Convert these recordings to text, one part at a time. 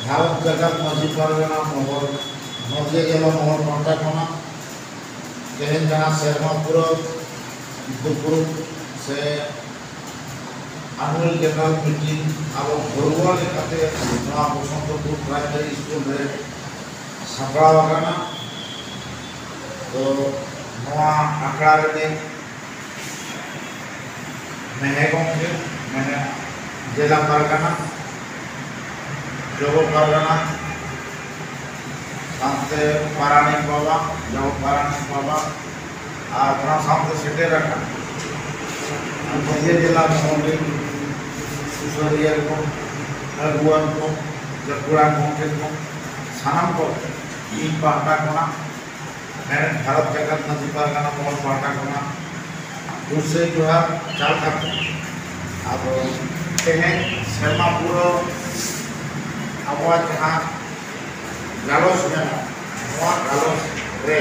भारत जगत मजी परगना मोहर नदिया जिला मोहर पाटा कोना तेहन जहाँ सेरमापुर दुपुर से एनुअल जनरल मीटिंग अब भरुआ लेकाते नवा बसंतपुर प्राइमरी स्कूल रे सापड़ा तो नवा आखड़ा रे मेहगोंगे मैंने जिला परगना जोगो परगना सामते पारानी बाबा जोगो पारानी बाबा अपना सामते सेटे रखा मध्य जिला मोहल्ले सुसरिया को अगुआन को जगुड़ा गोंके को सानाम को इन पाटा कोना मैंने भारत जगत नदी परगना मोहल पाटा कोना दूसरे जो है चाल करते अब तेहें सेरमापुर आवाज जहाँ गालोस में नवा गालोस रे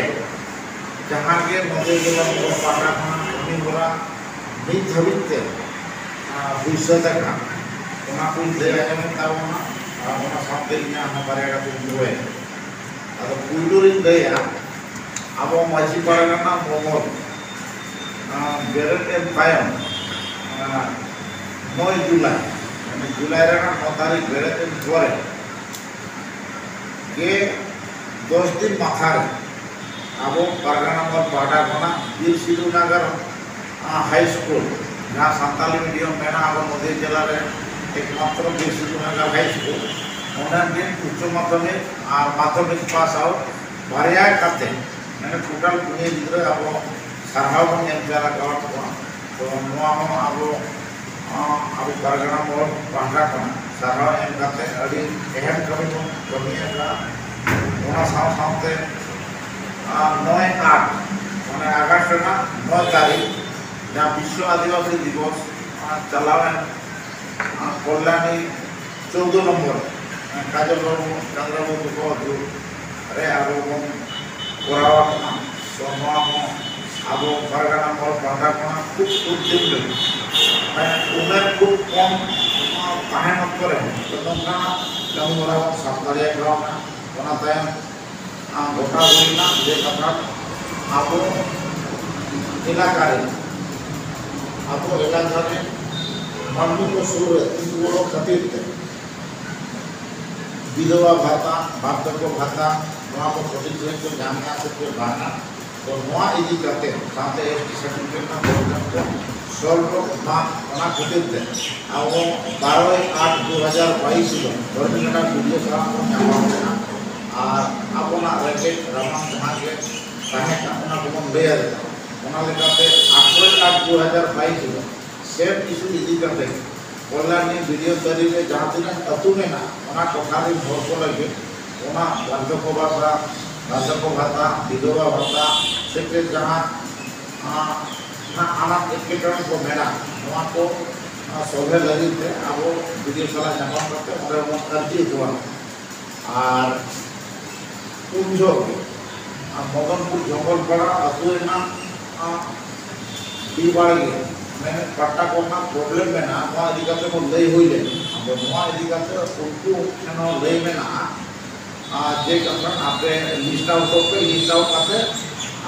जहाँ के नदी जिला मोहल पाटा कोना कमी बोला नीच हविते भूषा तक उना कुछ दे रहे हैं ताऊना उना सामने इन्हें हम बरेगा तो जुए अब कुलूरिन दे या अब वो मजी परगना मोहल बेरते पायम 9 जुलाई रहा 9 तारीख बेरते द्वारे के 10 दिन माथार अब परगना और पाटा कोना बीर सिद्धू नगर हाई स्कूल जहाँ सान्ताली मीडियम में अब नदी जिला रे एकमात्र बीर सिद्धू नगर हाई स्कूल उन्हें दिन उच्च माध्यमिक और माध्यमिक पास आउट बारिया करते मैंने टोटल पुणे गिद्रा अब सारहाव बन जला गवात को तो नवा अब अब परगना मोहल पाटा कोना सारहाव एम करते अड़ी एहम कमी को कमी का उना सामते 9/8 माने अगस्त ना 9 तारीख जहाँ विश्व आदिवासी दिवस चलावे कल्याणी 14 नंबर काजल बाबू चंद्रबाबू को जो अरे अब कोरावा कोना सोमा अब परगना मोहल पाटा कोना खूब दिन मैं उम्र खूब कम कहे मत करे तो तुमका कम बोला सामने ग्राम कोना तयन गोटा बोलना जे कथा अब इलाका रे अब इलाका रे मानवी को शुरू है 3 बड़ो खातिर विधवा भाता बापको भाता नवा को छोटी को जामिया से भाना तो नवा इदी करते साथे एक सर्टिफिकेट ना बोलते को सोल्व ना ओना खातिर थे अब 12/8/2022 को गवर्नमेंट का वीडियो सारा को नामा और अपना रेकेट रमन जहाँ के कहे का ओना को ले ओना लेकाते 8/8/2022 को सेम इशू इदी करते कल्याणी वीडियो तरीके जहाँ तीन अतु में ना ओना टोकारी भोर को लगे ओना बार्धक्य भाता विधवा भाता से जहाँ आना एक को मेना नवा को सोभे लगी थे अब वीडियो साला जमा करते और वो अर्जी हुआ और कुंजो मदनपुर जंगल पड़ा अतुना दीवाली मैंने पट्टा कोना प्रॉब्लम में ना वहाँ इदिकाते को ले हुई ले अब वहाँ इदिकाते उनको चैनल ले में ना जे करण आपे लिस्ट आउट पे लिस्ट आउट करते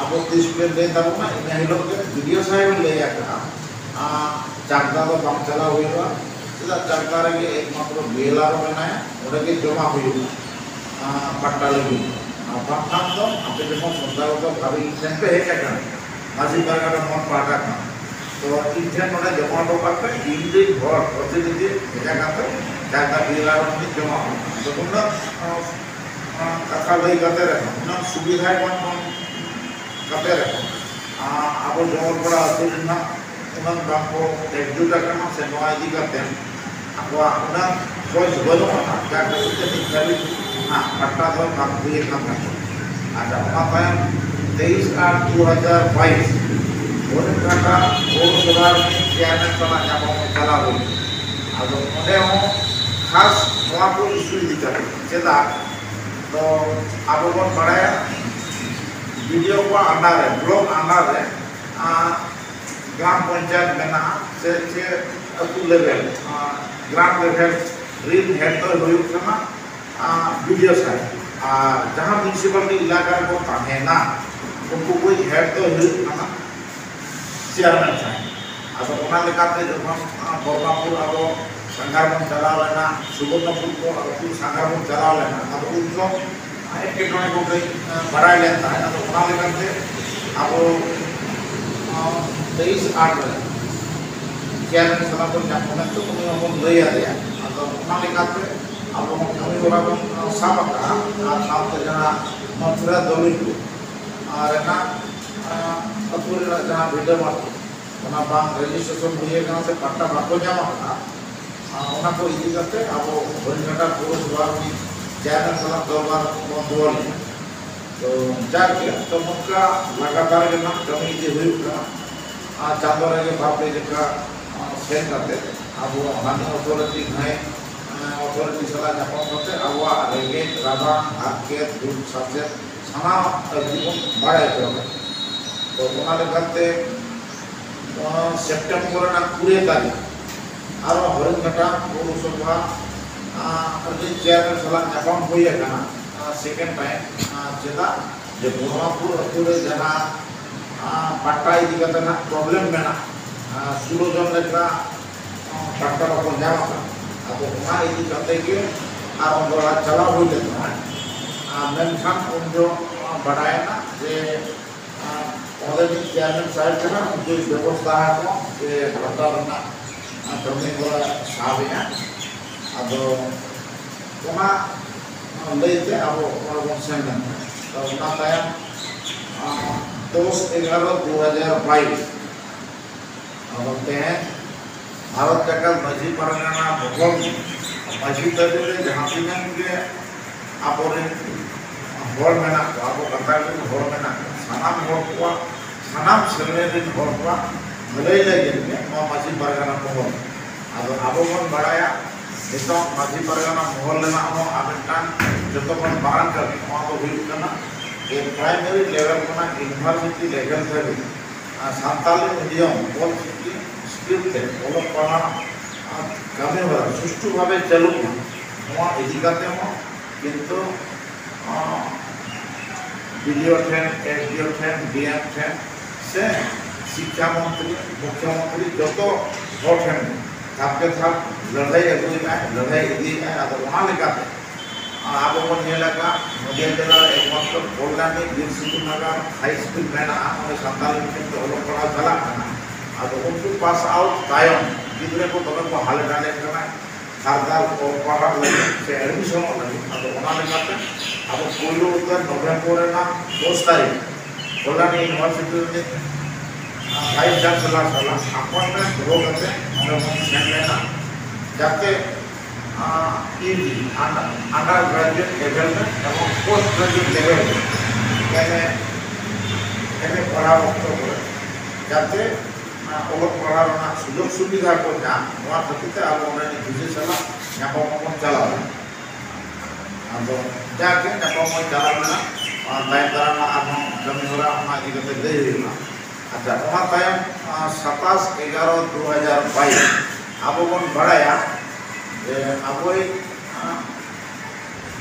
अब डिस्प्ले दे तब ना इन लोग के वीडियो साइड ले आकर चाकदा तो काम चला हुआ इधर चाकदा रे एकमात्र बेलार बनाया उधर के जमा हुई पट्टा लगी पट्टा तो आपे जब सुंदर तो कभी सेंपे है क्या माजी परगना मोहल पाटा का तो इंजन नोडे जमा तो करते इंडी भर प्रतिनिधि भेजा करते चाकदा बेलार में जमा तो तुमने कथा लई करते रहे उन्हें सुविधा कौन करते रहे अब जंगल पड़ा अतुना उन्हें बाको एकजुट करना से नवा इदी करते हैं अब उन्हें कोई बोलो ना क्या करते हैं कभी हाँ पट्टा तो काम दिए काम करते अच्छा वहाँ पर 23/8/2022 और कटा और सुधार में चेयरमैन बना जब चला हुई अब उन्हें खास वहाँ को इशू दिक्कत चेता तो आप लोगों को बढ़ाया वीडियो को अंडा रहे ब्लॉग अंडा रहे ग्राम पंचायत में ना से अतु लेवल ग्राम लेवल रील हेड तो हुई करना वीडियो साइड और जहाँ म्यूनिसिपालिटी इलाका को तहना उनको कोई हेड तो हुआ चेयरमैन साइड अब जब बरमापुर अब संघारबन चलावना सुबर्णपुर को अब संघारबन चलावना अब उनको एकेटोने को कई बढ़ाई लेता है अब 23/8 चेयरमैन सलाह को जापने तो तुम्हें लैया दिया अब कमी वाला को साबका साथ जहाँ मथुरा दलित को और ना अतुल जहाँ वीडियो मारते बांग रजिस्ट्रेशन हुए कहाँ से पट्टा बाको जामा होना को इसी करते अब हरिघाटा पुरुष द्वार की चैनल सलाह 2 बार बंद तो जाके तो उनका लगातार के नाम कमी जो हुई का चांदोर के बाप ले जगह सेंड करते अब हानि अथॉरिटी है अथॉरिटी सलाह जापान करते अब रेगे राधा हाके दूध सब्जेक्ट साना जीवन बढ़ाए तो उन्होंने करते सेप्टेम्बर ना 20 तारीख और हरिघाटा पौरसभा चेयरमैन सलाह जापान हुई सेकेंड टाइम चेदा जो बरमापुर अतुरे जहाँ पट्टा इदी प्रॉब्लम मेना 16 जन लेका पट्टा को जामा अब वहाँ इदी करते कि और चला हुई लेता है मेनखान उन जो बढ़ाए ना जे ऑलरेडी चेयरमैन साहब के ना उनकी व्यवस्था है तो ये पट्टा बना करने वाला साहब है अब वहाँ लेते अब और सेंडन तो उनका टाइम 10/11/2022 अब बोलते हैं भारत का कल मझी परगना भगवान मझी तरीके जहाँ भी में मुझे आप और हॉल में ना आपको करता है कि हॉल में ना सनाम हॉल हुआ सनाम चलने दिन हॉल हुआ भले ही लगे वहाँ मझी परगना भगवान अब आपको बढ़ाया नितो मझी परगना महल लेना हो आबेटान जतो बन बारान कर वहाँ तो हुई करना ये प्राइमरी लेवल को ना यूनिवर्सिटी लेवल तक सांताली मीडियम बोल की स्क्रिप्ट है वो पढ़ा कमी हो सुष्टु भावे चलू वहाँ इदिकाते हो किंतु video train SDO train DM train से शिक्षा मंत्री मुख्यमंत्री जो हो ट्रेन थापके थाप लड़ाई अगुई में लड़ाई इदी में अब वहाँ लेकर आप का नदिया जिला एकमात्र कोल्डानी गिरसिटी नगर हाई स्कूल में ना हमें संताली में तो लोग पढ़ा चला अब उनको पास आउट टाइम गिदरे को तब को हाल डाले करना सरदार को पढ़ा लगे से एडमिशन लगे अब वहाँ लेकर अब कोयलो उत्तर नवंबर ना 10 तारीख कोल्डानी यूनिवर्सिटी में वाइस चांसलर सलाह अपॉइंटमेंट हो गए हमें सेंड लेना जाते अंडर ग्रेजुएट लेवल में एवं पोस्ट ग्रेजुएट लेवल में एम पढ़ा वक्त जाते पढ़ा सुजोग सुविधा को वहाँ खातिर अब बुझे चला यहाँ चला अब जाके यहाँ चला तायम दारा अब जमी हरा इदी दे अच्छा वहाँ तायम 27/11/2022 अब बन बढ़ाया अब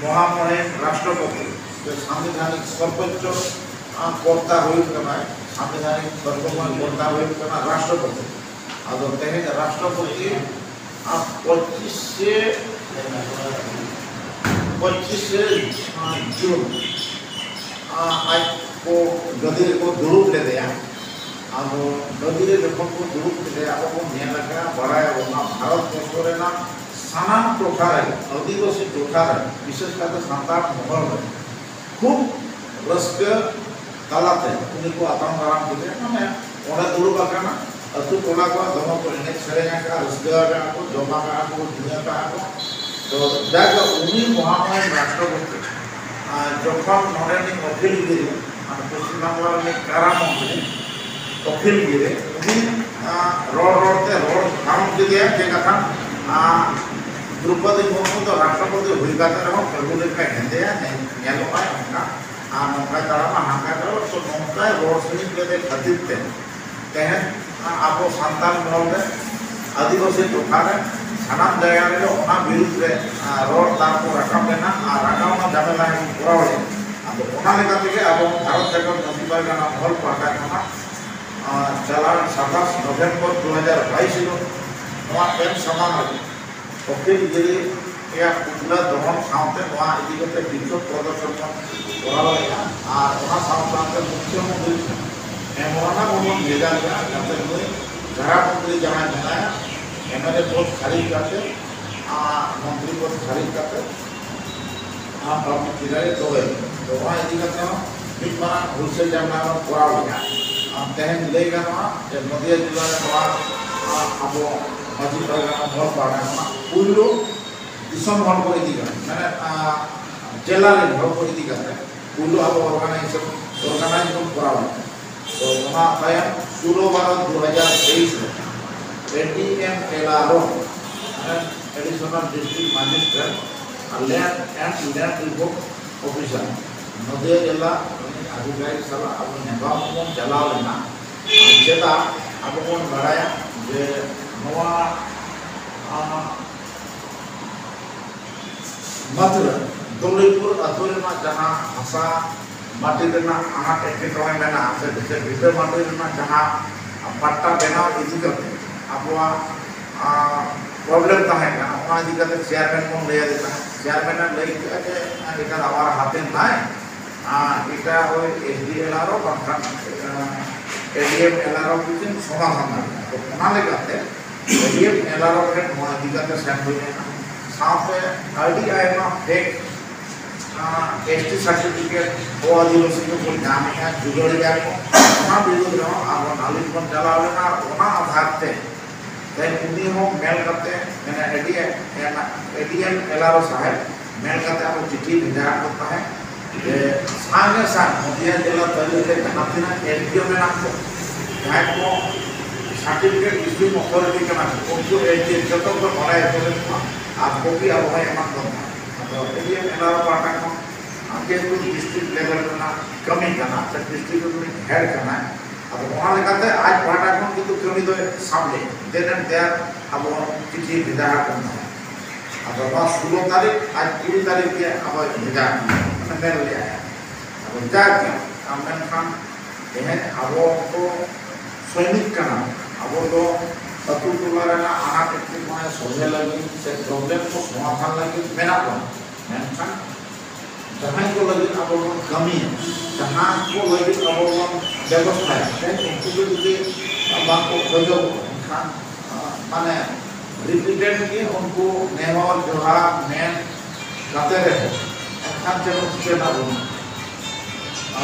महामहिम राष्ट्रपति जो संवैधानिक सर्वोच्च कर्ता हुई संवैधानिक सर्वोच्च कर्ता हुई राष्ट्रपति अब तेज राष्ट्रपति 25 जून आज को गदी को दुरुप ले दिया अब गदी जखन को दुरुप ले दिया अब नेलका बढ़ाया भारत वर्ष सानाम टोठार आदिवासी टोठार विशेषकर सानताल महल खूब रस्क तलाते उन्हीं को आतम दाराम के माने ओडा दुरुप आकना अतु टोला को दोनों को इन्हें छड़ेगा का रस्क को जमा को दुनिया का तो जाके उन्हीं महामहिम राष्ट्रपति जखन नरेंद्र अखिल गिरी पश्चिम बांगला में कारामंत्री अखिल गिरी उन्हीं रोडते रोड काम के कथा द्रौपदी मुर्मू तो राष्ट्रपति हुई प्रभु लेखा हेंदे नौका नौका तारा हांका तो नौका रोड से खातिर तेहन अब सानताल महल में आदिवासी टोठा sanam jaya re ona birud re ror tarpor rakam lena ar rakam na jamela koraw le ado ona lega tege abo bharat jagat Maji Pargana Mohol pahta khona chalan 27 November 2022 hilo noa em saman age okil jeli ya pura dohon saute noa idigate bikshob pradorshon koraw le ar ona saute mukhyamantri emona momon bheda le jate noi jara mantri jahan janaya MLA post खाली करते मंत्री post खाली करते प्रमुख जिले तो वहाँ यदि करते हो मिटमाना होलसेल जामना कोरा लगा तेहन लेगा ना जब नदिया जिला में वहाँ अब Maji Pargana Mohol pahta पुल्लो दिसम हल को यदि करते मैंने जिला ले हल को यदि करते पुल्लो अब ऑर्गेनाइजेशन कोरा लगा तो वहाँ आया 16/12/2023 ADM LRO Additional District Magistrate Land and Land Report Officer Nadia Jilla अधिकारी साला अब नेबाम को चला लेना चेता अब कौन बढ़ाया जे नवा मात्र दौलतपुर अतुल में जहाँ भाषा माटी देना आना टेक्निक वाले में ना से भीतर माटी देना जहाँ पट्टा देना इसी करते आपवा प्रॉब्लम का है ना वहाँ दिक्कत है चेयरमैन को ले देता है चेयरमैन ले के इधर हमारा हाथे ना है इटा वो SDLRO बंधन ADM LRO किचन समाधान है तो कौन ले करते ADM LRO के वहाँ दिक्कत है सैंपल है ना साथ में RDI में फेक ST सर्टिफिकेट वो आदिवासी को कोई नाम है जुगड़ गया को वहाँ बिल्कुल जो आप नाली पर चला लेना वहाँ आधार पे then उन्हीं हो मेल करते हैं मैंने ADM LRO साहब मेल करते हैं आपको चिट्ठी भेजा करता है ये सांगे सांग नदिया जिला तरीके के नातिना NGO में नाम को जहाँ को सर्टिफिकेट इश्यू अथॉरिटी के नाम उनको जब तक बनाए तो आपको भी अब है एमन करना तो ADM LRO पार्टा को आगे कुछ डिस्ट्रिक्ट लेवल में ना कमी करना तो डिस्ट्रिक्ट में हेड करना है अब वहाँ लगाते हैं आज पार्टा को किंतु कमी तो सामने देने देर अब चिट्ठी भेजा करना है अब वहाँ 16 तारीख आज 20 तारीख के अब भेजा मैंने ले आया अब जाके हमने खान यह अब को सैनिक करना अब तो अतुल तुलारे ना आना टेक्निक में सोचे लगी से प्रॉब्लम को समाधान लगी मेरा प्लान मैंने खान जहाँ को लगी अब वो कमी है जहाँ को लगी अब वो व्यवस्था है उनको भी बात को खोजो खान माने रिपीटेड की उनको नेवाल जोहार मैन करते रहे खान चलो उसके ना बोलना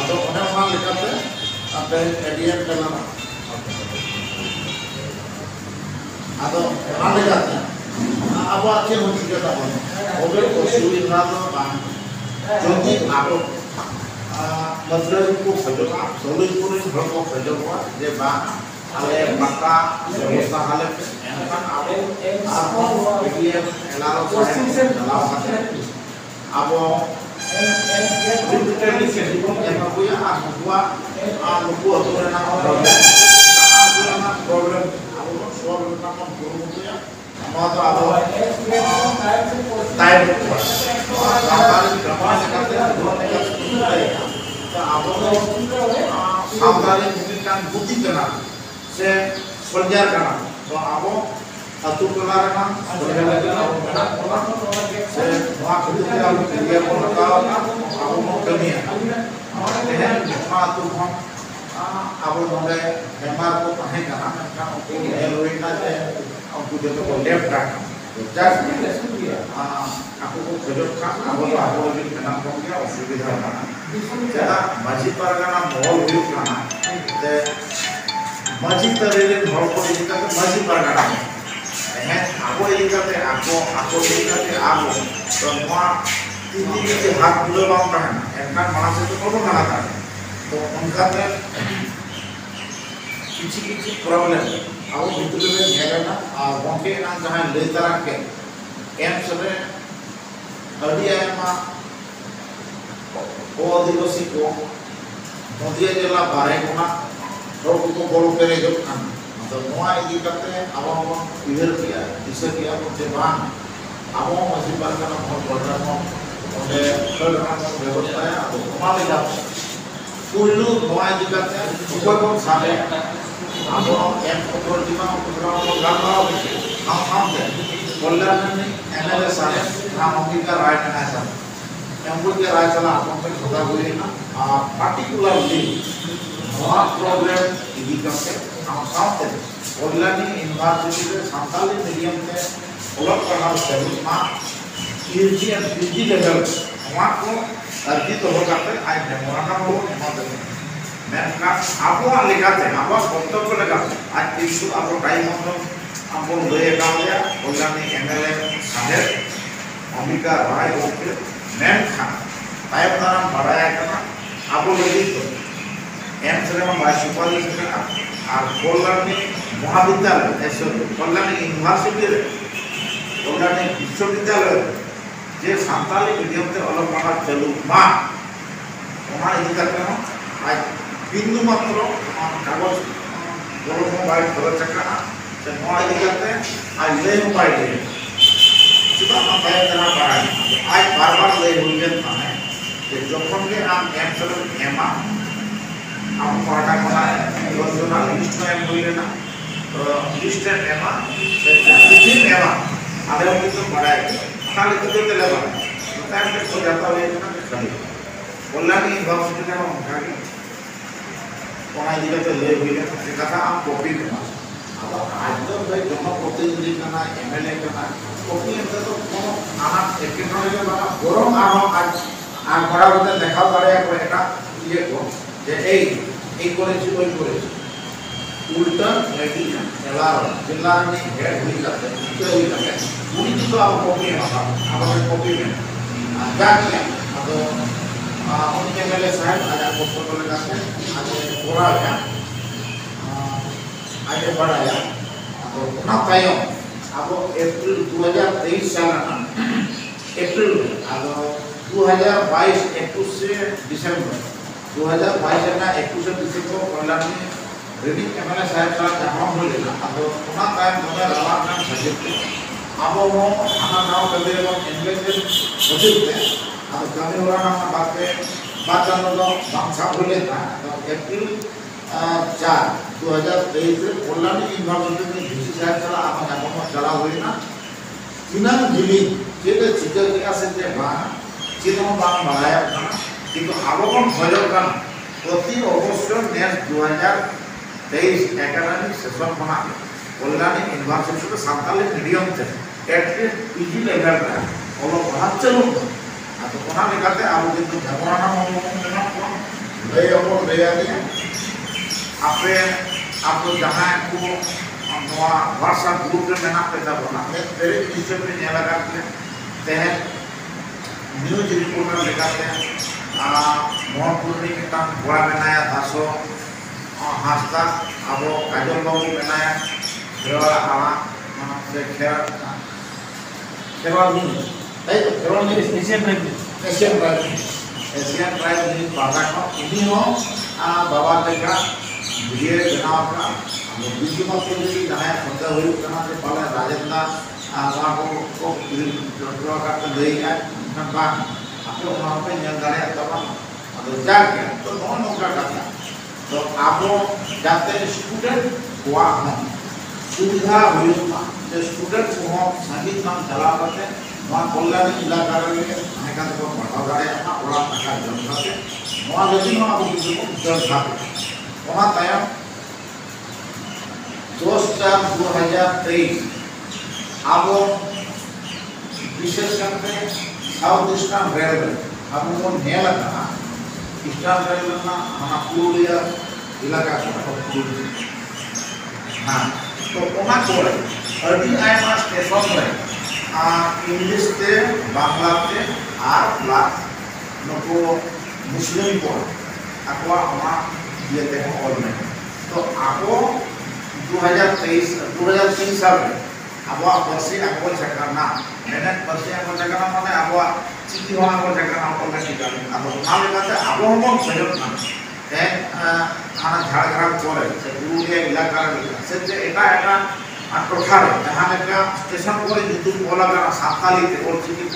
तो उन्हें वहाँ लिखाते अपने ADM चलाना तो वहाँ लिखाते अब अच्छे हो चुके था ओबे सुविधा तो बांध जो कि आप मतलब को खजोगा सोलहपुर में घर को खजोगा जे बा आले मक्का व्यवस्था हाले एनका आप ADM LRO से चलाओ खाते अब रिपीटेडली से जीवन में कोई हुआ लोगों अतुरे ना प्रॉब्लम अब सॉल्व करना कम करो तो या हमारा अब टाइम सरकारी क्रमांक करते हैं तो अब सावधानी भूमिका बुद्धि करना से सोल्जर करना तो अब अतुल तुलारे ना सोल्जर करना से वहाँ खुद के आप क्रिया को लगाओ ना अब वो कमी है लेकिन वहाँ तो हम अब उन्होंने बीमार को कहीं करना ना उनको हेलोइन ना जाए उनको जो तो लेफ्ट रखना जस्ट आपको को खजोट का अब तो आप लोग भी नाम कम किया असुविधा होना जहाँ Maji Pargana Mohol हुई करना ते Maji तरीके महल को इनका तो Maji Pargana है आपको ये करते आपको ये करते आपको तो वहाँ तीन के हाथ बुले बांध रहे हैं इनका माना से तो कौन माना था तो उनका तो किसी प्रॉब्लम अब बिल्कुल में घेरा ना वहाँ के ना जहाँ ले तरह के एम सबे RDI में वो आदिवासी को नदिया जिला बारे को ना लोग को बोलो करे जो खान ᱟᱫᱚ ᱱᱚᱣᱟ ᱤᱫᱤ ᱠᱟᱛᱮ ᱟᱵᱚ ᱵᱚᱱ ᱩᱭᱦᱟᱹᱨ ᱠᱮᱜᱼᱟ ᱫᱤᱥᱟᱹ ᱠᱮᱜᱼᱟ ᱵᱚᱱ ᱡᱮ ᱵᱟᱝ ᱟᱵᱚ ᱢᱟᱺᱡᱷᱤ ᱯᱟᱨᱜᱟᱱᱟ ᱦᱚᱲ ᱵᱚᱱ ᱚᱸᱰᱮ ᱠᱷᱟᱹᱲ ᱨᱮᱱᱟᱜ ᱵᱚᱱ ᱵᱮᱵᱚᱥᱛᱷᱟᱭᱟ ᱟᱫᱚ ᱚᱱᱟ ᱞᱮᱠᱟᱛᱮ ᱯᱩᱭᱞᱩ ᱱᱚᱣᱟ ᱤᱫᱤ ᱠᱟᱛᱮ ᱚᱠᱚᱭ ᱵᱚᱱ ᱥᱟᱵᱮ ᱟᱵᱚ ᱮᱢ ᱚᱛᱚᱨᱤᱴᱤ ᱢᱟ ᱩᱯᱨᱟᱢ ᱵᱚᱱ ᱜᱟᱞᱢᱟᱨᱟᱣ ᱥᱟᱶᱛᱮ ᱠᱚᱞયાণী एमएलए साहेब रामंगिका राय मेना साहब एमपुर के राय चला आपन पे खदा हुई ना पार्टिकुलरली नोआ प्रॉब्लम इदी करते हम साथे कल्याणी यूनिवर्सिटी रे संताली मीडियम ते अलग पढ़ाओ चालू मा यूजी एंड पीजी लेवल नोआ को अर्जी तो हो करते आज मेमोरेंडम हो एमोदे मेनका आबो लेकाते आबो बक्तव्य लेकाते आज किछु आबो टाइम हम आपको लय कालिया कल्याणी एमएलए साहेब अंबिका राय ओके मेनखा तायम दाराम बाड़ाया कना आबो लगी तो एम सेरेमा बाय सुपारी सेना और कल्याणी महाविद्यालय ऐसे कल्याणी यूनिवर्सिटी रे कल्याणी विश्वविद्यालय जे संताली मीडियम ते अलग पढ़ा चालू मा ओना इदी करते हम आज बिंदु मात्र कागज गोलम बाय खबर चक्का से नोआ इदी करते आज ले मोबाइल ले सुबह हम तायम दाराम बाड़ाया आज बार-बार ले हुई थाने कि जखन के आम एम सेरेम एमा आम पढ़ा कोना योजना लिस्ट में एम हुई ना तो लिस्ट में एमा से तीन एमा आधे उनकी तो बढ़ाए खाली तो देते लगा टाइम पे तो जाता है ना खाली कल्याणी यूनिवर्सिटी में हम खाली कोना इधर तो ले हुई है से कथा आम कॉपी में अब आज तो भाई जमा प्रतिनिधि करना एमएलए करना कॉपी अंदर तो कोनो आना एक के बना गरम आनो आज আর পড়া বলতে দেখাও পারে একটা ইয়ে কো যে এই করেছি ওই করেছি উল্টা রেডি এলার জিল্লানি হেড হই যাতে তো হই যাবে উনি তো আপ কপি না আমাদের কপি না যা কি আদো উনি এমএলএ সাহেব আজ প্রপোজ করে কাছে আজ পড়া গয়া আগে পড়ায়া আদো না তাইও আবো এপ্রিল 2023 সাল না এপ্রিল আদো 2022 21 से दिसंबर 2022 ना 21 दिसंबर कल्याणी रेडी एमएलए साहेब साहब जहां हो लेना अब उना टाइम में रावण नाम सचिव अब वो आना नाम कदे वो एमएलए सचिव थे अब कमी हो रहा ना बात करने दो बांसा बोले था तो अप्रैल 4 2023 से कल्याणी यूनिवर्सिटी में डीसी साहब चला आप अपन चला हुई ना किनन दिली जेते चिकर के से जे बा चिनो बांग बढ़ाया था किंतु आबोकन भजो कान प्रति अगस्त नेक्स्ट 2023 एकेडमिक सेशन बना कल्याणी यूनिवर्सिटी के संताली मीडियम थे एटलीस्ट पीजी लेवल रे ओलो पढ़ा चलो तो कोना लेकाते आबो किंतु भगवाना मोना ले ओको ले आदिया आपे आपको जहां को नोआ व्हाट्सएप ग्रुप रे मेना पे बना तेरे पीछे पे नेला करते तहे न्यूज रिपोर्टर लेकाते मोहनपुर में कितना बड़ा बनाया दासो हास्ता अब काजल बाबू बनाया खेरवाला आवा से खेरवाल नहीं है तो खेरवाल नहीं एशियन ट्राइब नहीं बाधा को इन्हीं हो बाबा लेका वीडियो बनाओ का बीच में तो ये जहाँ संता हुई करना से पहले राजेंद्र वहाँ को जो करते ले आए नंबर आपको वहाँ पे नियंत्रण है तब तो जाके तो नॉन नौकरा करता तो आपको जाते स्टूडेंट हुआ हम सुविधा हुई ना जो स्टूडेंट को हम संगीत नाम चला करते वहाँ कल्याणी इलाका में अनेक को पढ़ाओ जाए अपना बड़ा टका जम करते वहाँ यदि हम आपको किसी को जल खाते वहाँ तय 2023 अब विशेष करके साउथ ईस्टर्न रेलवे अब वो नेला था ईस्टर्न रेलवे ना हमारा पुरुलिया इलाका का हाँ तो वहाँ कोई अर्डी आयमा स्टेशन में इंग्लिश ते बांग्ला ते आर प्लस नको मुस्लिम को अकवा हमारा ये देखो और में तो आपको 2023 साल में आबो वर्षे आगो जगना मैंने वर्षे आगो जगना माने आबो चिकी होना आगो जगना ऑलरेडी कर आबो ना लेकाते आबो हम भजन ना हाना झाड़ग्राम कोरे से पुरुलिया इलाका से एटा टोठा जहाँ लेका स्टेशन कोरे जुतुम बोला करा साताली ते और चिकी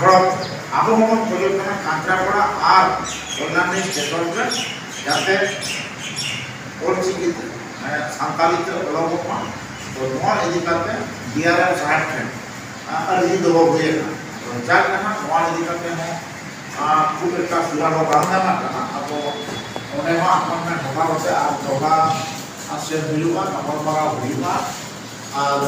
हड़प अब हम खोजो कना कांचरापाड़ा और कल्याणी स्टेशन पे जाते और चिकी साताली ते ओलाबोमा तो नोआ इदी करते डीआरएम साहब थे अर्जी दो हुए तो जाग कना नोआ इदी करते हैं खूब एक सुधार हो बांधा ना कना अब उन्हें वहाँ अपने ढोका होते आप ढोका से हुआ नंबर बड़ा हुआ और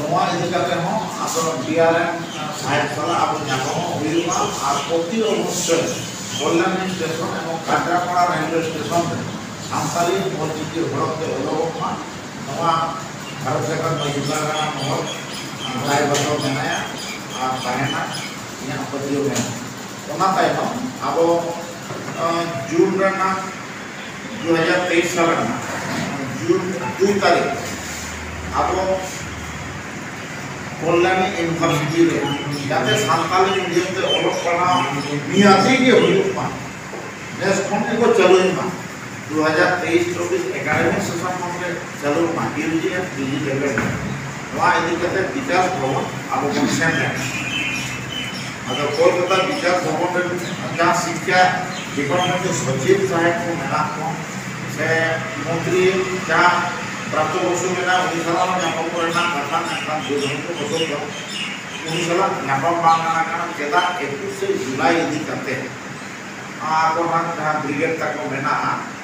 नोआ इदी करते हो अब डीआरएम साइड वाला अब न्यापो हुआ और प्रति अवश्य कल्याणी स्टेशन एवं कांचरापाड़ा रेलवे स्टेशन पे सामसाली मोलचिकी हड़पते ओलोमा नोआ भारत सरकार महिला का मोहर राय बसो बनाया और कहना यहाँ पतियों में ओना तायम अब जून रना 2023 साल रना जून 2 तारीख अब कल्याणी यूनिवर्सिटी रे जाते सानताली मीडियम ते ओलोक पढ़ा नियाती के हुआ नेस कोने को चलो इमा 2023-24 एकेडमिक सेशन में चलो मा यूजी एंड पीजी लेवल वहाँ यदि कहते विकास भवन अब फंक्शन है अगर कोलकाता विकास भवन में जहाँ शिक्षा डिपार्टमेंट के सचिव साहब को मिला से मंत्री जहाँ प्राप्त वर्षों में ना उन्नीसला में नापम करना कथा ना जो को बसो तो उन्नीसला नापम मांगना करना चेता 21 से जुलाई यदि करते हैं आपको ना जहाँ ब्रिगेड तक को मिला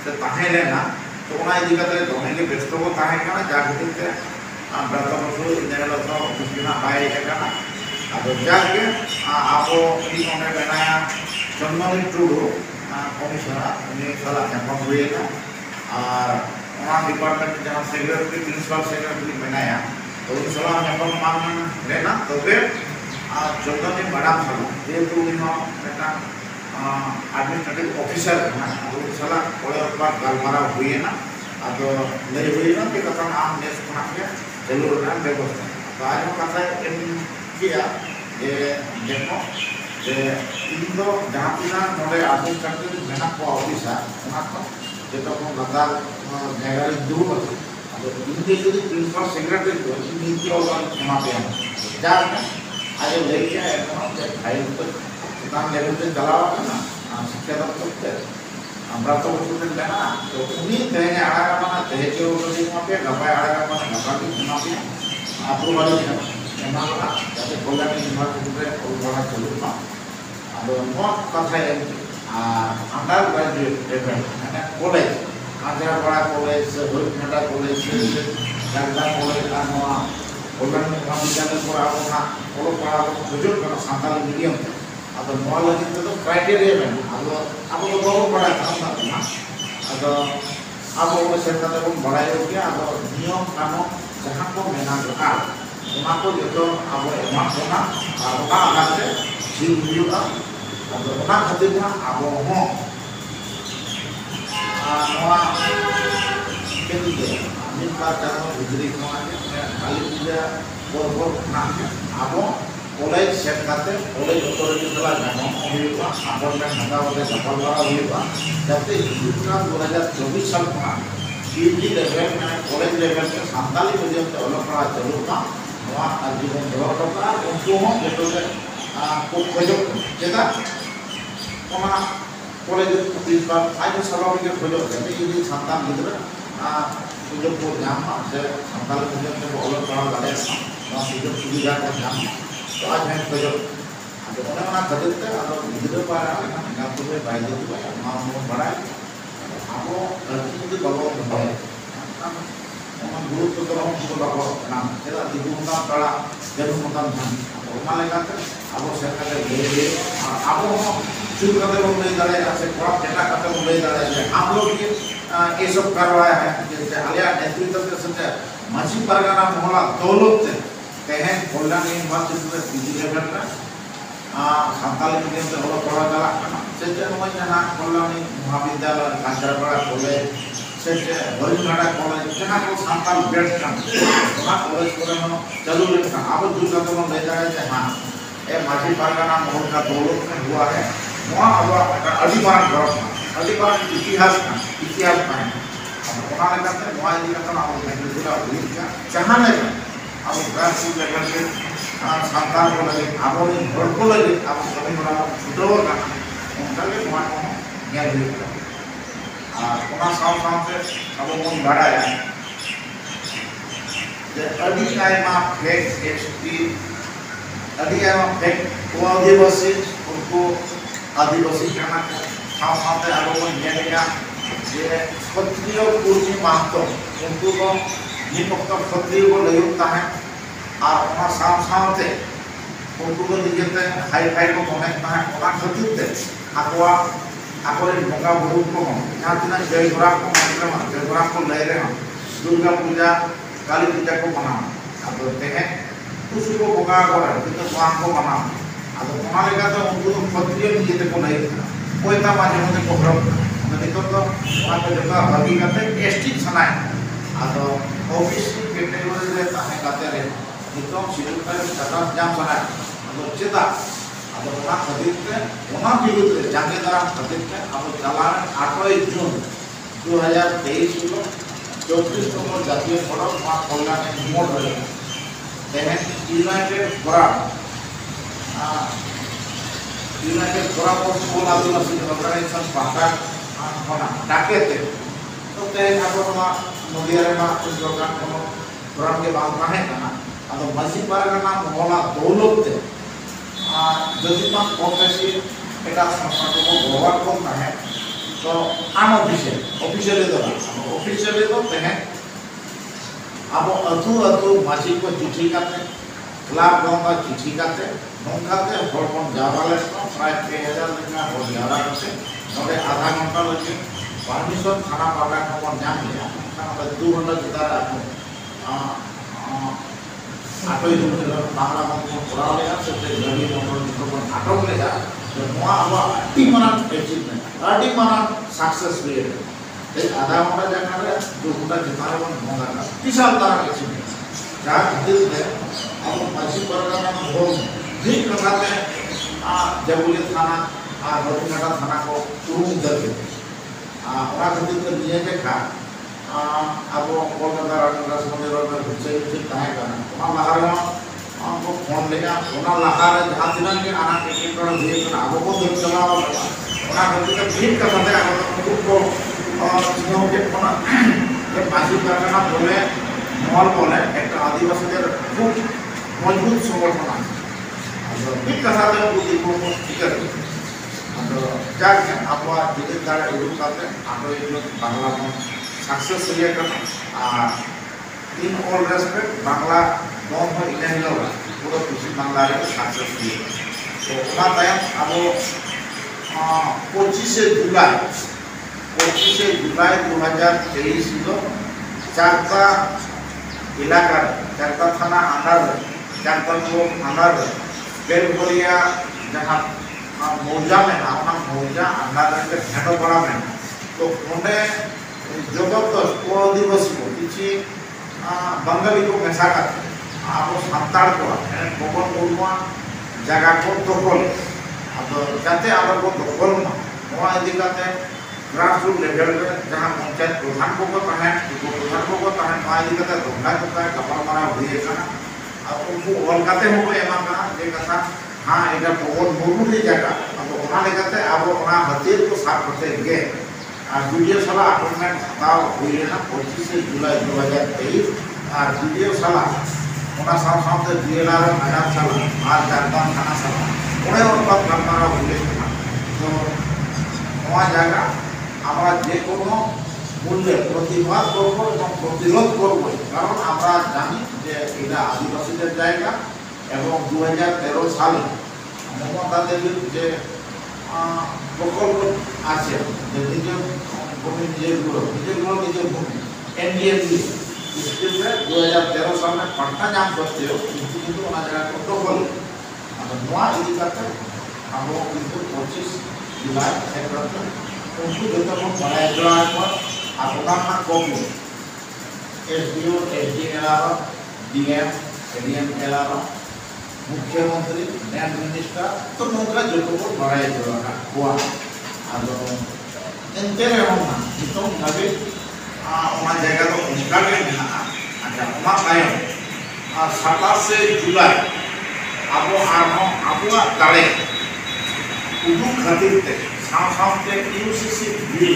से ताहे लेना तो उन्हें यदि कहते दोनों के बेस्टों को ताहे करना जागृति से प्राप्त वर्षों इन्हें लोगों को कुछ बिना पाए करना अब जाके आपको इन उन्हें बनाया चंदन टूडू कमिश्नर उन्नीसला नापम हुए ना और वहाँ डिपार्टमेंट जहाँ सेक्रेटरी प्रिंसिपल सेक्रेटरी बनाया तो उन सलाह में मान लेना तो फिर चंदन मैडम सलाह जेहेतु एडमिनिस्ट्रेटिव ऑफिसर उन सलाह बड़े बार गलमारा हुई ना अब नहीं हुई ना कि कथा आम देश खना के जरूर ना व्यवस्था तो आज हम कथा किया ये देखो जे इन दो जहाँ तीना नोड़े एडमिनिस्ट्रेटिव मेना को ऑफिसर उना को जेतो को लगा जगह दूर अब इनके लिए प्रिंसिपल सेक्रेटरी को नीति और एमा पे जा आज लेके आए तो फाइल तो काम लेवल पे चलावा ना शिक्षा दफ्तर पे हमरा तो उसको लेना तो उन्हीं तेने आड़ा का ना तेज के ऊपर एमा पे गपाय आड़ा का ना गपा की एमा पे आपको वाली एमा का जैसे बोला कि यूनिवर्सिटी पे और बड़ा चलू ना अब बहुत कथा है अंडर ग्रेजुएट लेवल है कॉलेज कांचरापाड़ा कॉलेज होइमेटा कॉलेज जागदा कॉलेज आनवा कल्याणी महाविद्यालय पर आपना ओलो पढ़ा खोजो कर सानताली मीडियम अब नोआ लगी तो क्राइटेरिया में अब बहुत बड़ा काम ना अब अब सेटा तो बड़ा हो गया अब नियम कानून जहां को मेना का उना को जो अब एमा कोना अब का आते जी हुआ अब उना खातिर ना अब हो नोआ केंद्र के निपात जानो बिजली खाने खाली पूजा बोल ना अब कॉलेज सेट करते कॉलेज अथॉरिटी सला जानो हुआ अपॉइंटमेंट हटा होते सफल वाला हुआ जाते दूसरा 2024 साल का पीजी लेवल में कॉलेज लेवल पे सानताली मीडियम से अलग पढ़ा चलू का नोआ जीवन डेवलप का उनको हम जेतो से को खोजो जेदा ओना कॉलेज प्रिंसिपल आज सलाह के खोजो जाते ये सानताल गिदरा सुजोग को जामा से सानताल मीडियम से अलग पढ़ा वाले ना सुजोग सुविधा का जाम तो आज मैं खोजो तो उन्हें ना खरीदते अब गिदरा पारा ना तो वे बाय दे तो ना वो बड़ा आपको लड़की के बाबा है हम गुरु तो हम को बाबा नाम चला दिबु का कला जरूर मतलब जान ओमा लेगा अब सरकार ले अब हम शुरू करते हम ले जाए ऐसे थोड़ा डेटा करते हम ले जाए हम लोग ये सब करवाया है जैसे आलिया नेतृत्व के संग मानसी परगना मोहल्ला दौलत से कहें कल्याणी यूनिवर्सिटी में पीजी लेवल में सानताली मीडियम से ओलो पढ़ा चला से जन में जहां कल्याणी महाविद्यालय कांचरापाड़ा कॉलेज से बरिघाटा कॉलेज जहाँ को सांताल बेस्ट का वहाँ कॉलेज को चालू लेकर अब दूसरा तो ले जाए हाँ ये माझी पारगाना महल का दौलत में हुआ है वहाँ अब अडिमार इतिहास का है अब वहाँ लेकर वहाँ लेकर अब मेघुला हुई का चाहने का अब ग्रासरूट लेवल के सांताल को लगे अब घर को लगे अब कभी बड़ा छुटो का उनका के वहाँ को ज्ञान दिया कोना साथ अब मन बढ़ाया जे अभी आयमा फेक एचटी अभी आयमा फेक वो आदिवासी उनको आदिवासी करना साथ अब मन ज्ञान जे क्षत्रिय पूर्वी महत्व उनको को निपक्ष क्षत्रिय को ले होता है और वहाँ साथ उनको को निजेते हाई फाई को कनेक्ट है वहाँ खतीते आपवा आकोरे बंगा बुरु को जहाँ तिना जय घोड़ा को ले रहे हैं दुर्गा पूजा काली पूजा को मनाओ अब हैं उसको बंगा घोड़ा तो वहाँ को मनाओ अब वहाँ लेकर तो उनको क्षत्रिय निजेते को नहीं कोई था माजे मुझे प्रोग्राम निकल तो वहाँ पे जो हल्दी करते एसटी सना है अब ऑफिस कैटेगरी रहता है कहते रहे निकल सीधे का जाम सना है अब चेता अब वहाँ खरीदते वहाँ विरुद्ध जाके द्वारा खरीदते अब चलान 8 जून 2023 को 34 नंबर जातीय सड़क वहाँ कल्याण मोड़ रहे हैं united forum of all Adivasi organisation पाटा होना डाके थे तो तेरे अब वहाँ नदियारे में उस लोगों को फोरम के बाद में है ना अब मसीह पारगना मोहला दौलत थे जदि कॉन्ग्रेसी एक संस्था को व्यवहार करता है तो ऑफिशियली तो हैं अब अधु मासी को चिठी करते क्लाब गंगा चिठी करते नौकाते हड़पन जावा लेते प्राय 3000 लेना हो जावा करते नोडे आधा घंटा लगे परमिशन थाना पाला को नाम लिया खाना 2 घंटा जिता आटो इधर बांग्ला में पढ़ा लिया सबसे गरीब मोटर निकल आटो ले जा तो वहाँ अब अटीमाना सक्सेस रेट एक आधा घंटा जाकर 2 घंटा जिताने में होगा का विशाल तरह अचीवमेंट जहाँ दिल में अब मछली परगना में बहुत ठीक करते हैं जबुलिया थाना बरिघाटा थाना को तुरंत दर्ज वहाँ खातिर तो लिए देखा अब कोलकाता राजनिवास मंदिर में घुसे तहन वहाँ लहार को फोन लेगा वहाँ लहार जहाँ दिन के आना टिकट दिए अब को दर चला वहाँ खातिर ठीक करते हैं उनको चिन्हों के फोन माझी पारगाना बोले महल बोले एक आदिवासी खूब मजबूत संगठन ठीक कथा टिकट जाके अब टिकट दाड़ा उड़ूक Bangla success in all respect Bangla दम इन पूरा खुशी बांग्ला सक्सेस तो अब 25 जुलाई 2023 चारटा इलाका चारटा थाना अंडर चारटा ब्लॉक अंडर बेलगोरिया जहाँ मौजा में मौजा अंडर भेटो पड़ा में तो उन्हें जबरदस्त को आदिवासी को किसी बंगाली को मेसा करते अब सान्ताड़ को बबन मुर्मुआ जगह को दखल अब जाते अब को दखल वहाँ इदी करते ग्रासरूट लेवल में जहाँ पंचायत प्रधान को तहन उपप्रधान को तहन वहाँ इदी करते धोखा धोखा कपड़ मारा हुई है अब उनको अलगाते हो एमा का जे कथा हाँ एटा बबन मुर्मू की जगह अब वहाँ लेकर अब वहाँ हथियार को साफ करते गए वीडियो साला अपॉइंटमेंट हताव हुई है ना 25 जुलाई 2023 और वीडियो साला उना साथ डीएलआर मैडम साला आज जारदान थाना साला उन्हें और बात गलमारा हुई है तो वहाँ जाएगा हमारा जे कोनो मूल्य प्रतिवाद करबो এবং प्रतिरोध करबो कारण আমরা জানি যে এটা আদিবাসীদের জায়গা এবং 2013 সালে মমতা দেবীর যে প্রকল্প আছে যে নিজের ভূমি নিজের ভূমি एनडीएमसी स्कीम में 2013 साल में पट्टा नाम करते हो किंतु वहाँ जगह प्रोटोकॉल अब नवा इदी करते हम लोग 25 जुलाई एक उनको जो तक बढ़ाया गया Apakah kopi SDO, SDLR, DM, ADM LR, मुख्यमंत्री, नेट मिनिस्टर, तो नौकरा जो तो बड़ा ही जोड़ा हुआ, आलो इंतेरे होना, इतो नबी उन्हें जगह तो उनका भी नहीं ना, अच्छा उन्हें कायम, 27 जुलाई, आपो ताले, उदू खातिर ते, साम ते यूसीसी बिल,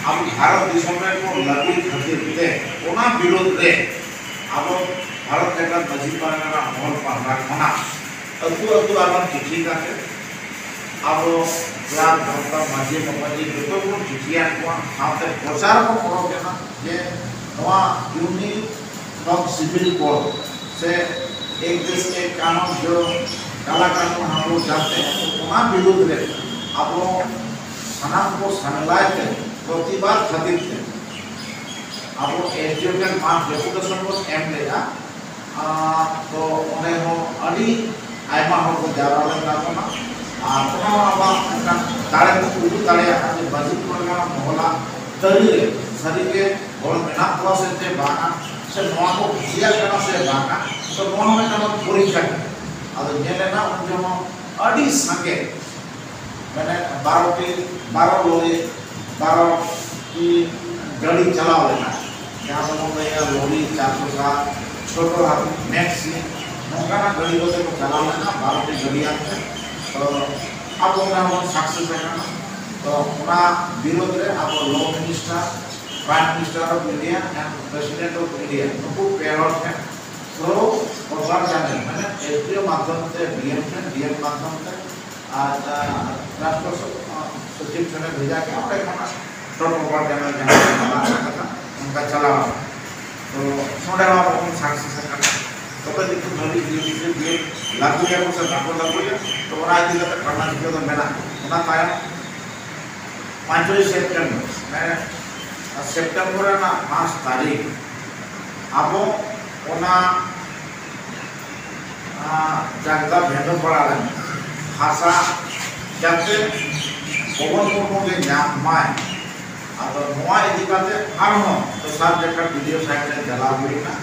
अब भारत देश में को लागू खातिर ते, उन्हें विरोध रे, अब भारत के का मजीद पाना माहौल पाना खाना अतु आराम चिट्ठी का है अब क्लास भरता मजीद मजीद जो तो चिट्ठियां को साथ प्रचार को करोगे ना ये नवा यूनिक सिविल कोड से एक देश के कानून जो काला कानून हम लोग जानते हैं तो वहाँ विरोध है अब सनाम को सनलाइट है प्रतिबाद खातिर थे अब एजुकेशन मार्क रेपुटेशन को एम लेगा तो उन्हें वो अड़ी आयमा हो को जारा लेना तो ना तो अब तारे को उड़ू तारे आने बजट करना मोहला तरीके सरीके और मेहनत हुआ से बाना से नौ को किया करना से बाना तो नौ में काम पूरी कर अब ये लेना उन जो अड़ी संगे मैंने 12 लोग 12 की गाड़ी चला लेना यहाँ पर लोरी 407 छोटो हाथी मैक्सी नौका ना गली होते को चला लेना 12 की गली आते तो अब उन्हें वो सक्सेस है ना तो उन्हें विरोध रे अब law minister prime minister of India and president of India तो को पेरोल है तो प्रचार जाने मैंने एसडीओ माध्यम से डीएम माध्यम से आज राष्ट्र सचिव से भेजा के और एक ना टॉप पर चैनल जहाँ उनका चला तो सोडा वाला कौन सक्सेस है तो पहले तो नवी दिल्ली से भी लागू या कुछ लागू या तो वो आज दिल्ली तक करना चाहिए तो मैंने उन्हें पाया 5 सितंबर मैं सितंबर ना 5 तारीख अब उन्हें जागता भेंटो पड़ा है भाषा जाते पवन मुर्मू के नाम माय अब नवा इदिकाते आरनो तो सात जगह वीडियो साइट में जला हुई ना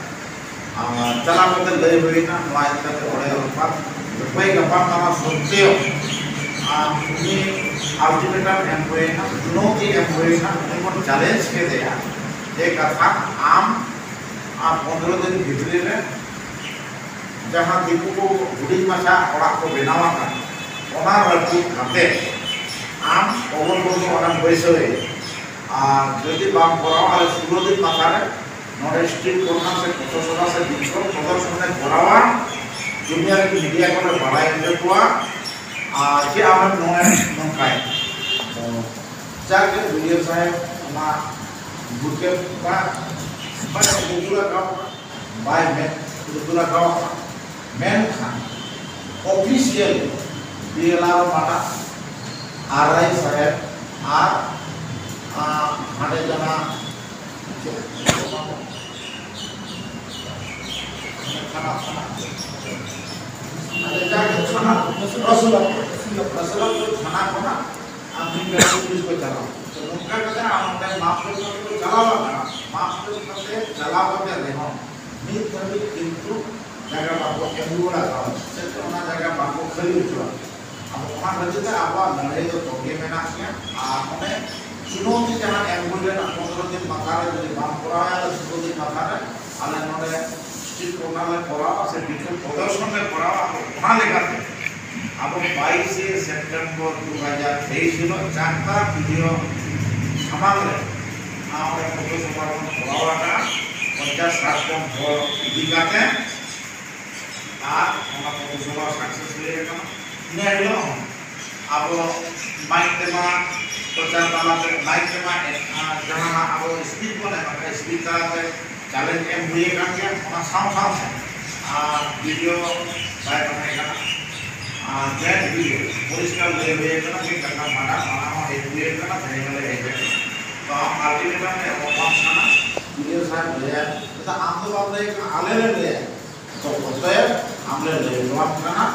चला बदल ले हुई ना नवा इदिकाते ओरे रूपा तो कोई गपार नामा सुनते हो ये अल्टीमेटम एम्प्लॉय ना चुनौती एम्प्लॉय ना उनको चैलेंज के दिया एक कथा आम 15 दिन भीतर में जहाँ दीपू को गुड़ी मचा और आपको बनावा का ओना रखी खाते आम ओवर को ओना पैसे যদি বাম করাও আর 16 দিন মাথায় নট স্ট্রিট করনা से কতসরা से দিছো প্রদর্শনে করাওয়া দুনিয়ার কি মিডিয়া করে বাড়াই এনে কোয়া যে আমার নয় নকায় তো যাকে ভিডিও সাহেব না বুকে বা মানে দুলা গাও বাই মে দুলা গাও মেন খান অফিশিয়াল বিএলআর মানা আরআই সাহেব আর ada jana ada jaga sana Rasulullah sana kona amri pulis ko chala to unka kata amne maaf ko chala maaf करते चला करते रहो नीत कभी किंतु जगह बाको एंगुला का से तो ना जगह बाको खरी चला अब वहां रजते आवा लड़ाई तो टोके में ना किया आपने चुनौती जहाँ एम्बुलेंस 15 दिन मकारे जो बाम कराया 16 दिन मकारे आले नोडे स्ट्रीट कोना में करावा से बिल्कुल प्रदर्शन में करावा वहाँ लेकर अब 22 सितंबर 2023 दिनों जागता वीडियो हमारे हमारे फोटो समारोह करावा का 50-60 कम हो दिखाते आज हमारा फोटो समारोह सक्सेस लेगा नहीं लो अब माइक tema प्रचार वाला पे माइक tema जहाँ अब स्पीड बोले मगर स्पीड तरह से चैलेंज एम हुए का क्या हमारा साउंड वीडियो बाय बनेगा जेट वीडियो पुलिस का ले हुए का कि करना माना माना एक हुए का ना धने वाले है तो हम अल्टीमेटम में वो काम करना वीडियो साइड ले तो आम तो बात ले आले ले तो होता है आमले ले तो आप करना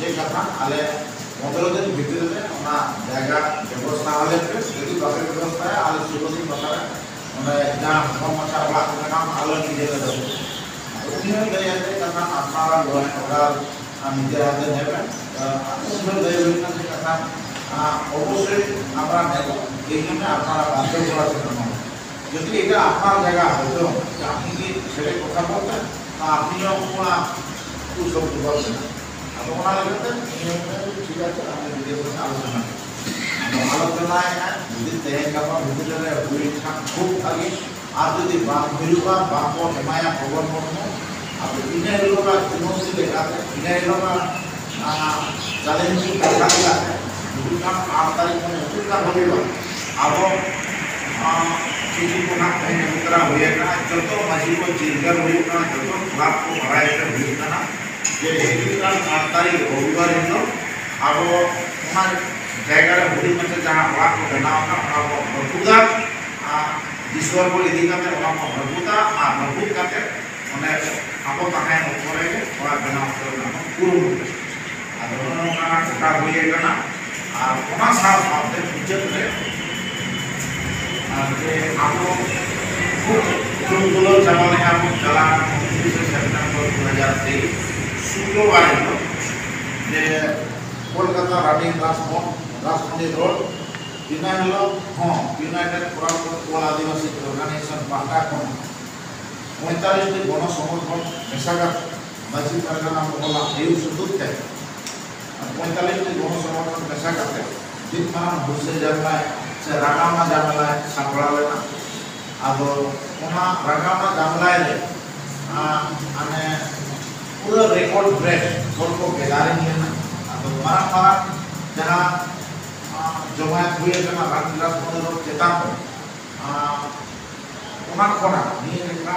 जे कथा आले 15 दिन भीतर में ना जगह व्यवस्था वाले पे यदि बस व्यवस्था है आले 16 दिन बता जहाँ समस्या वाला अलग निजे कथा अपना निजे हाथे नेबें लय कथा अवश्य अपना नेब अपना बाध्य যদি এটা আপনার জায়গা হতো আপনি কি ছেড়ে কথা বলতেন না আপনিও খুব শব্দ বলছেন আপনি ওনার লাগতেন ঠিক আছে আমি বিদেশ আলোচনা আলোচনায় যদি তেহেন কাপা ভিতরে খুব আগে আর যদি বাম মিলুকা বাম হেমায়া খবর মর্ম আপনি ইনে লোকা চুনৌতি দেখাতে ইনে লোকা চ্যালেঞ্জিং দেখা দিলাতে দুটা 8 তারিখ মানে উত্তরটা হইল আবো किसी को ना कहीं उतरा हुए का जब तो मजी को जिंदर हुए का जब तो बाप को भराए का हुए का ना ये एक का 8 तारीख रविवार है तो अब हमारे जगह रे हुई में जहां बाप को बनाओ का अब भगुदा ईश्वर को यदि का में बाप भगुदा भगुद का के माने आपको कहां है ऊपर है थोड़ा बनाओ करना पूर्ण अब दोनों का का हुए का ना और कोना साफ साफ से इज्जत रे যে আপনি খুব গুলো জামানে আপনি চলা 30 সেপ্টেম্বর 2023 শুক্রবার যে কলকাতা রানিং রাজধানী রোড বিনা হলো united forum for Adivasi organisation পান্ডা কোন 45টি গণসমর্থন মেশাগাত মাঝি পারগানা মহলা এই সুদূরতে 45টি গণসমর্থন মেশাগাতে জিতমান হুসে জামায় से रागामा जामला सापड़ा लेना अब वहाँ रागामा जामला ले आने पूरा रिकॉर्ड ब्रेक कौन को बेदारी लेना अब मारा जहाँ जमायत हुए करना राजनीतिक मंडल चेतान को वहाँ कोना नहीं देखा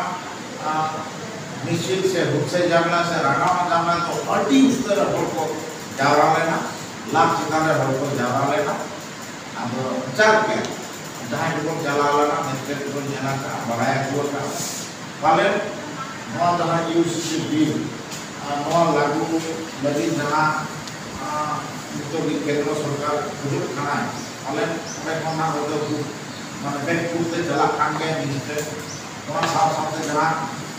मिशिल से हुसै जामला से रागामा जामला तो अल्टी उस तरह को जावा लेना लाख चिताने को जावा लेना अब चार के जहाँ को जलाला नेत्र को जना का बढ़ाया हुआ का वाले नौ जहाँ यूसीसी बिल नौ लागू लगी जहाँ तो भी केंद्र सरकार खुद खाना है वाले मैं कहना होता हूँ मैंने बैंक पूछते जला कांगे मिनिस्टर वहाँ साफ साफ से जहाँ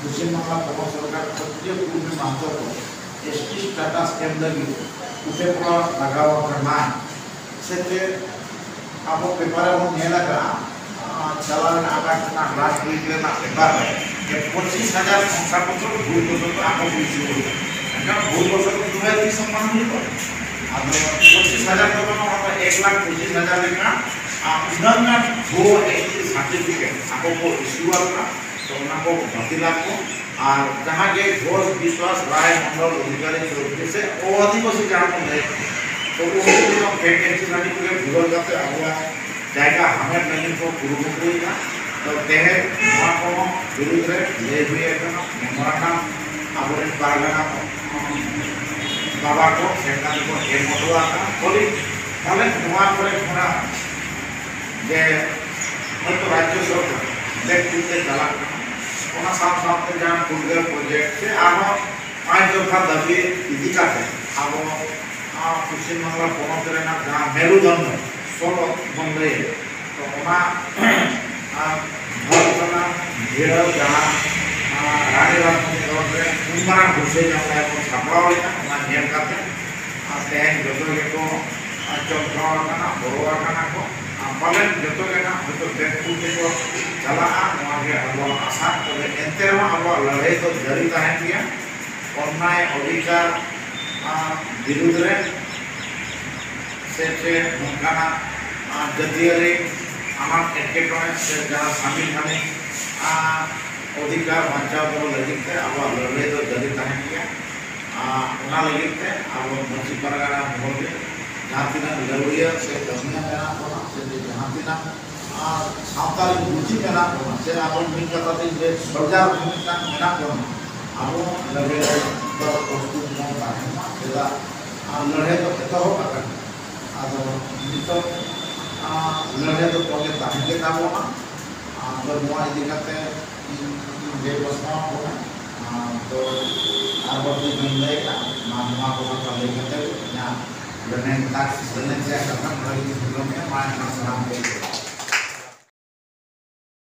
उसी मामला केंद्र सरकार प्रत्येक पूर्व में मानते हो एसटी स्टेटस के अंदर भी उसे पूरा लगावा करना है सेटे आपको पेपर में नेला का चलाने आकाश ना लास्ट वीक ले ना पेपर है कि 25,000 संख्या को तो भूल को तो आपको पूछी हो क्या भूल को तो तुम्हें भी सम्मान मिल पर अब 25,000 तो ना आप 1,25,000 लेना आप उन्होंने वो एक सर्टिफिकेट आपको इशू करना तो उनको भर्ती लागो और जहाँ के घोष विश्वास राय मंडल अधिकारी जो से वो आदिवासी जहाँ को ले तो वो लोग वैकेंसी वाली पूरे भूगोल का से आगे जाएगा हमें नहीं को पूर्ण करेगा तो तेरे वहाँ को विरुद्ध ले हुए करना मेमोरेंडम आबोरे पारगना बाबा को सेंटर को एक मौजूदा का बोली माले वहाँ पर थोड़ा जे मैं तो राज्य सरकार लेट कितने चला कोना साफ साफ से जहाँ कुलगर प्रोजेक्ट से आना 5 दफा दबी इसी का है अब पश्चिम बंगाल पोनत रेना जहाँ मेरुदंड सोलो बंगले तो वहाँ भरतना भेड़ जहाँ रानी राजधानी रोड रे उन्मारा घुसे जाता है तो छापड़ा वाला वहाँ नियम करते तेज जो के को चंद्रा करना बोरा करना को पालन जो के ना तो बेटू के को चला वहाँ के अब आशा तो एंते वहाँ अब लड़ाई तो जारी है क्या अन्याय अधिकार विरुद्ध रे से नौकाना जतियारे आमार एकेटोने से जहाँ शामिल हमें अधिकार बचाव को लगित है अब लड़ाई तो जारी है क्या उना लगित है अब मुंशी परगना मोहल्ले जहाँ तीना लड़ाई से कमियां मेरा कोना से जहाँ तीना सावताली बुद्धि मेरा कोना से अब मिल जाता है जे सरकार भूमिका मेरा कोना अब लड़ाई तो प्रस्तुत होता है सेदा लड़ाई तो कितना होगा अब तो लड़ाई तो पहले ताकि का होना तो मुआवजे दिखाते व्यवस्था होना तो आर्थिक निर्णय का मामला को लेकर के यहाँ लड़ने तक से करना पड़ेगी में मायना सलाम